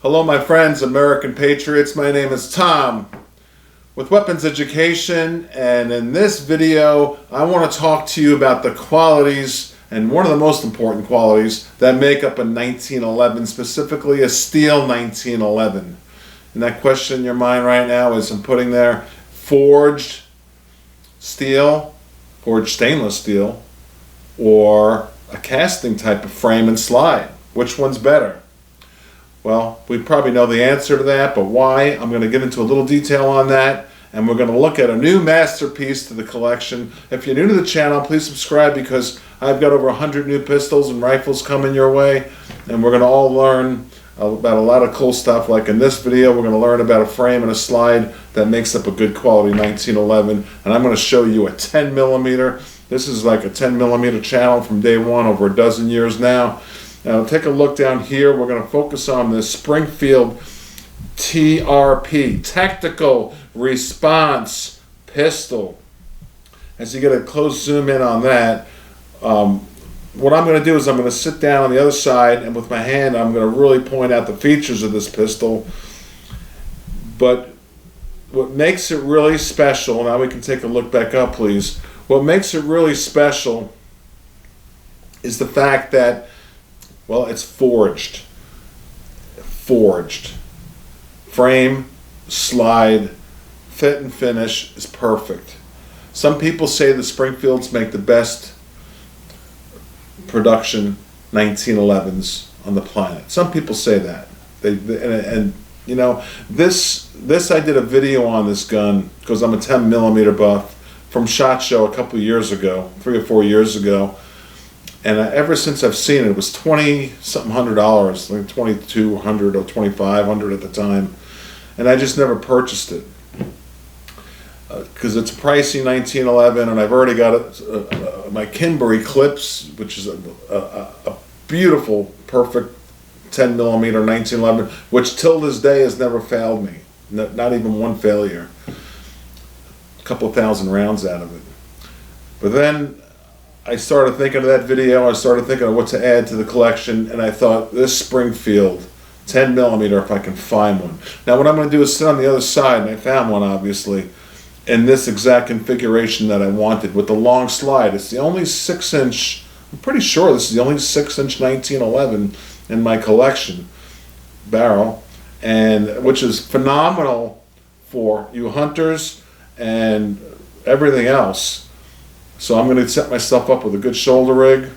Hello my friends, American Patriots. My name is Tom with Weapons Education, and in this video I want to talk to you about the qualities, and one of the most important qualities, that make up a 1911, specifically a steel 1911. And that question in your mind right now is, I'm putting there forged steel, forged stainless steel, or a casting type of frame and slide. Which one's better? Well, we probably know the answer to that, but why? I'm going to get into a little detail on that, and we're going to look at a new masterpiece to the collection. If you're new to the channel, please subscribe, because I've got over 100 new pistols and rifles coming your way, and we're going to all learn about a lot of cool stuff. Like in this video, we're going to learn about a frame and a slide that makes up a good quality 1911, and I'm going to show you a 10 millimeter. This is like a 10 millimeter channel from day one, over a dozen years now. Now take a look down here. We're going to focus on this Springfield TRP, Tactical Response Pistol. As you get a close zoom in on that, what I'm going to do is I'm going to sit down on the other side, and with my hand I'm going to really point out the features of this pistol. But what makes it really special, now we can take a look back up please, what makes it really special is the fact that, well, it's forged. Forged. Frame, slide, fit and finish is perfect. Some people say the Springfields make the best production 1911s on the planet. Some people say that. And you know, this I did a video on this gun because I'm a 10 millimeter buff from SHOT Show a couple of years ago, 3 or 4 years ago. And ever since I've seen it, it was $20-something hundred, like $2,200 or $2,500 at the time, and I just never purchased it because it's a pricey 1911, and I've already got my Kimber Eclipse, which is a beautiful, perfect 10 millimeter 1911, which till this day has never failed me, not even one failure. A couple thousand rounds out of it. But then I started thinking of that video, I started thinking of what to add to the collection, and I thought, this Springfield 10 millimeter, if I can find one. Now what I'm going to do is sit on the other side, and I found one obviously, in this exact configuration that I wanted, with the long slide. It's the only 6-inch, I'm pretty sure this is the only 6-inch 1911 in my collection, barrel, and which is phenomenal for you hunters and everything else. So I'm going to set myself up with a good shoulder rig.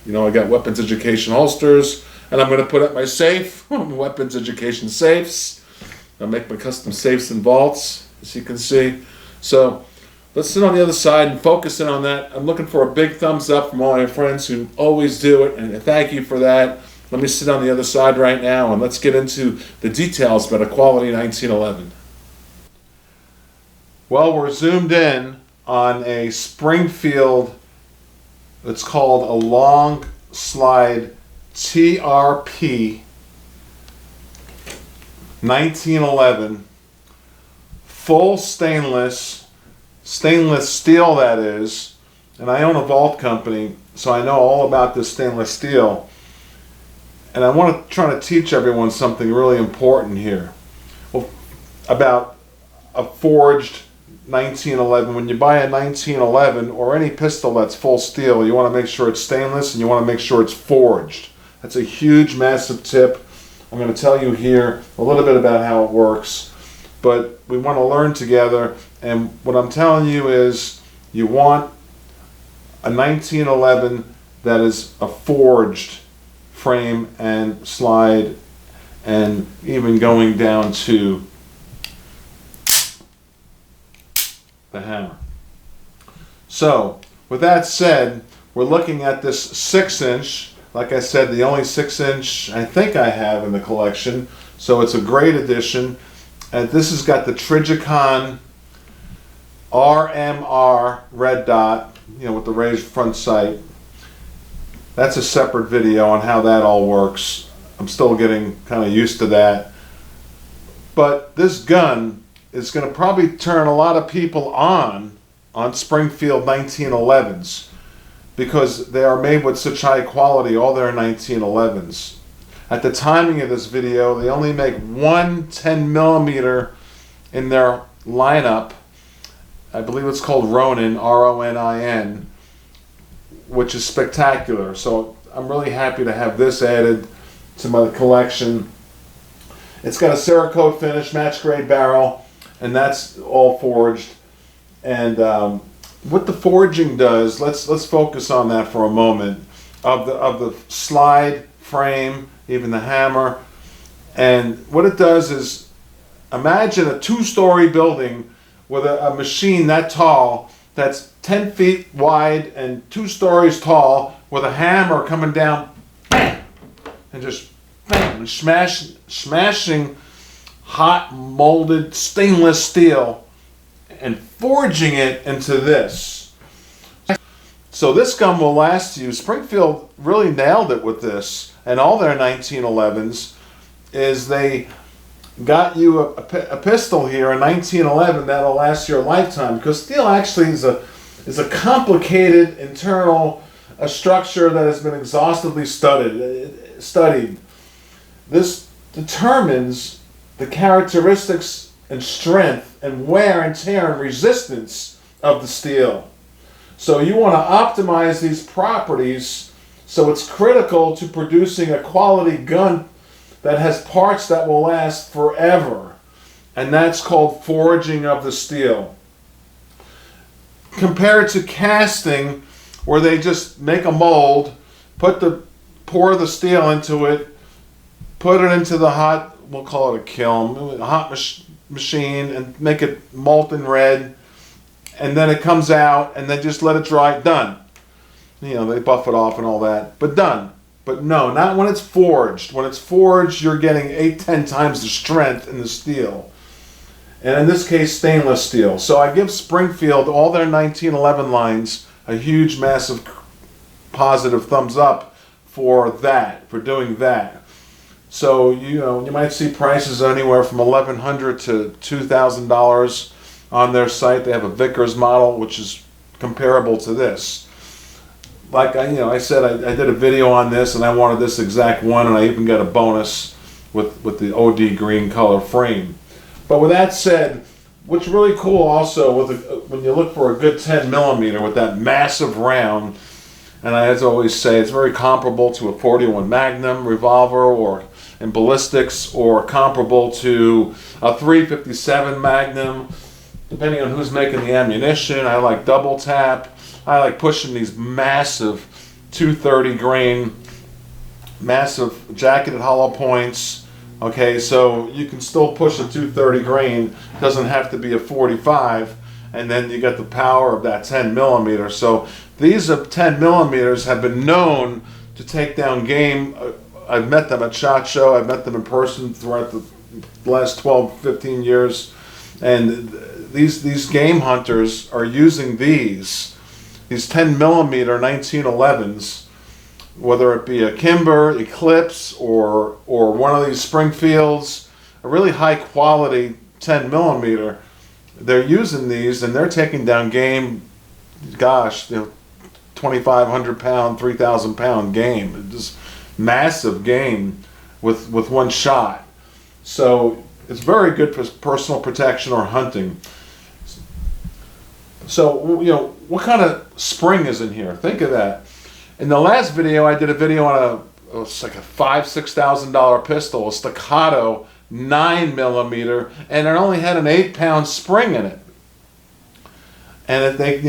You know, I got Weapons Education holsters, and I'm going to put up my safe, Weapons Education safes. I'll make my custom safes and vaults, as you can see. So let's sit on the other side and focus in on that. I'm looking for a big thumbs up from all my friends who always do it, and thank you for that. Let me sit on the other side right now, and let's get into the details about a quality 1911. Well, we're zoomed in on a Springfield, it's called a long slide TRP 1911, full stainless steel that is, and I own a vault company, so I know all about this stainless steel, and I want to try to teach everyone something really important here. Well, about a forged 1911. When you buy a 1911 or any pistol that's full steel, you want to make sure it's stainless and you want to make sure it's forged. That's a huge, massive tip. I'm going to tell you here a little bit about how it works, but we want to learn together, and what I'm telling you is you want a 1911 that is a forged frame and slide, and even going down to the hammer. So with that said, we're looking at this 6-inch, like I said, the only 6-inch I think I have in the collection, so it's a great addition. And this has got the Trigicon RMR red dot, you know, with the raised front sight. That's a separate video on how that all works. I'm still getting kind of used to that. But this gun is going to probably turn a lot of people on Springfield 1911s, because they are made with such high quality, all their 1911s. At the timing of this video, they only make one 10 millimeter in their lineup. I believe it's called Ronin, R-O-N-I-N, which is spectacular. So I'm really happy to have this added to my collection. It's got a Cerakote finish, match grade barrel, and that's all forged. And what the forging does, let's focus on that for a moment. Of the slide frame, even the hammer, and what it does is, imagine a 2-story building with a machine that tall, that's 10 feet wide and 2 stories tall, with a hammer coming down, bam, and just bam, and smashing hot molded stainless steel and forging it into this. So this gun will last you. Springfield really nailed it with this, and all their 1911s is they got you a pistol here in 1911 that'll last your lifetime, because steel actually is a complicated internal structure that has been exhaustively studied. This determines the characteristics and strength and wear and tear and resistance of the steel. So you want to optimize these properties, so it's critical to producing a quality gun that has parts that will last forever. And that's called forging of the steel. Compared to casting, where they just make a mold, pour the steel into it, put it into the hot, we'll call it a kiln, a hot machine, and make it molten red. And then it comes out, and then just let it dry. Done. You know, they buff it off and all that, but done. But no, not when it's forged. When it's forged, you're getting 8-10 times the strength in the steel. And in this case, stainless steel. So I give Springfield, all their 1911 lines, a huge, massive, positive thumbs up for that, for doing that. So, you know, you might see prices anywhere from $1,100 to $2,000 on their site. They have a Vickers model, which is comparable to this. Like I said, I did a video on this, and I wanted this exact one, and I even got a bonus with the OD green color frame. But with that said, what's really cool also when you look for a good 10 millimeter with that massive round, and I, as I always say, it's very comparable to a 41 Magnum revolver, or in ballistics, or comparable to a 357 Magnum. Depending on who's making the ammunition. I like double tap. I like pushing these massive 230 grain, massive jacketed hollow points. Okay, so you can still push a 230 grain. It doesn't have to be a 45. And then you get the power of that 10 millimeter. So these 10 millimeters have been known to take down game. I've met them at SHOT Show. I've met them in person throughout the last 12, 15 years. And these game hunters are using these 10 millimeter 1911s, whether it be a Kimber, Eclipse, or one of these Springfields, a really high quality 10 millimeter. They're using these, and they're taking down game, gosh, 2,500 pound, 3,000 pound game. Just massive game with one shot. So it's very good for personal protection or hunting. So, you know, what kind of spring is in here? Think of that. In the last video, I did a video on it's like a $5,000-$6,000 pistol, a staccato 9 millimeter, and it only had an 8-pound spring in it. And they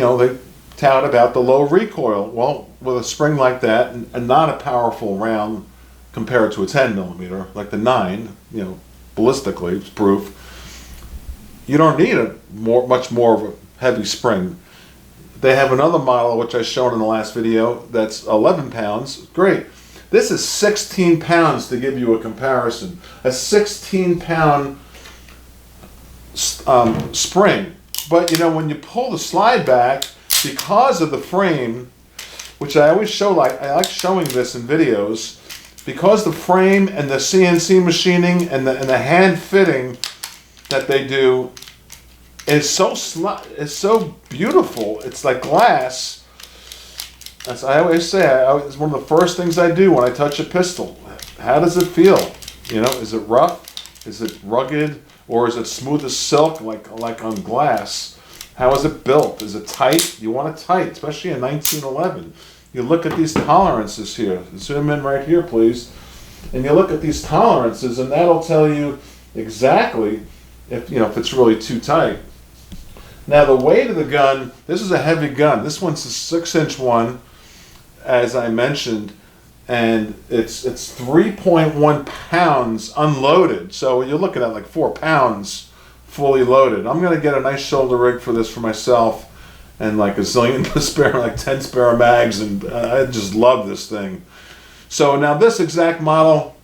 tout about the low recoil. Well, with a spring like that, and not a powerful round compared to a 10 millimeter, like the 9, ballistically, it's proof. You don't need much more of a heavy spring. They have another model, which I showed in the last video, that's 11 pounds. Great. This is 16 pounds to give you a comparison. A 16-pound spring. But when you pull the slide back, because of the frame, which I always show, I like showing this in videos, because the frame and the CNC machining and the hand fitting that they do is so beautiful. It's like glass. As I always say, it's one of the first things I do when I touch a pistol. how does it feel? You know, is it rough? Is it rugged? Or is it smooth as silk, like on glass? How is it built? Is it tight? You want it tight, especially in 1911. You look at these tolerances here. Zoom in right here, please. And you look at these tolerances, and that'll tell you exactly if it's really too tight. Now the weight of the gun, this is a heavy gun. This one's a 6-inch one, as I mentioned, and it's 3.1 pounds unloaded. So you're looking at like 4 pounds fully loaded. I'm gonna get a nice shoulder rig for this for myself, and like a zillion spare, like 10 spare mags, and I just love this thing. So now this exact model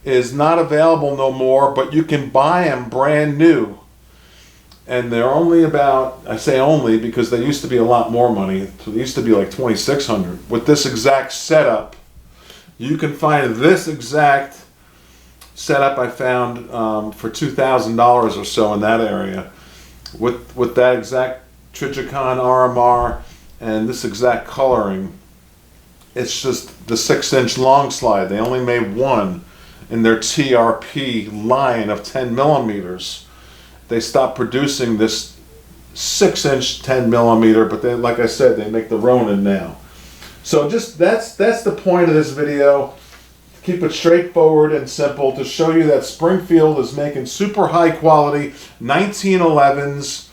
is not available no more, but you can buy them brand new. And they're only about, I say only because they used to be a lot more money. So they used to be like $2,600. With this exact setup, you can find this exact setup I found for $2,000 or so in that area. With that exact Trijicon RMR and this exact coloring. It's just the 6-inch long slide. They only made one in their TRP line of 10 millimeters. They stopped producing this 6-inch 10 millimeter, but then, like I said, they make the Ronin now. So just that's the point of this video. Keep it straightforward and simple to show you that Springfield is making super high quality 1911s.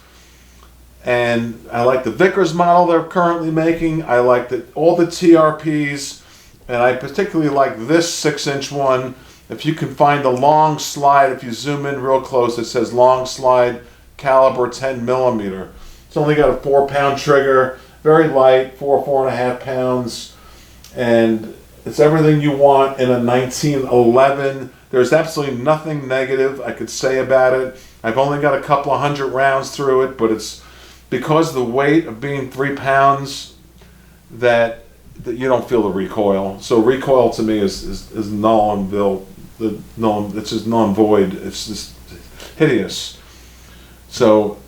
And I like the Vickers model they're currently making. I like all the TRPs, and I particularly like this 6-inch one. If you can find the long slide, if you zoom in real close, it says long slide caliber 10 millimeter. It's only got a 4-pound trigger, very light, 4.5 pounds, and it's everything you want in a 1911. There's absolutely nothing negative I could say about it. I've only got a couple of 100 rounds through it, but it's because the weight of being 3 pounds that you don't feel the recoil. So recoil to me is null and void. It's just null and void. It's just hideous. So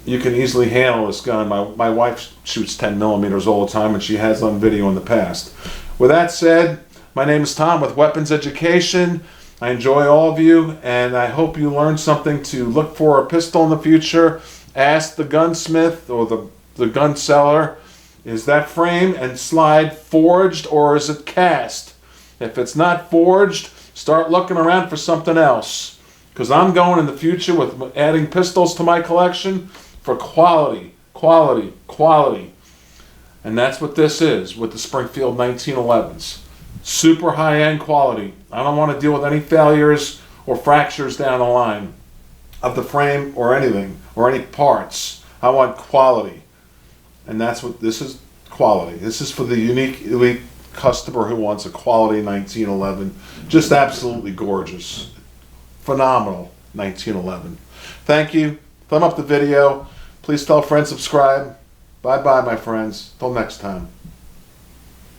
you can easily handle this gun. My wife shoots 10 millimeters all the time, and she has on video in the past. With that said, my name is Tom with Weapons Education. I enjoy all of you, and I hope you learned something to look for a pistol in the future. Ask the gunsmith or the gun seller, is that frame and slide forged or is it cast? If it's not forged, start looking around for something else. Because I'm going in the future with adding pistols to my collection for quality, quality, quality. And that's what this is with the Springfield 1911s. Super high-end quality. I don't want to deal with any failures or fractures down the line of the frame or anything or any parts. I want quality. And that's what this is, quality. This is for the unique elite customer who wants a quality 1911. Just absolutely gorgeous. Phenomenal 1911. Thank you. Thumb up the video. Please tell friends, subscribe. Bye-bye, my friends. Till next time.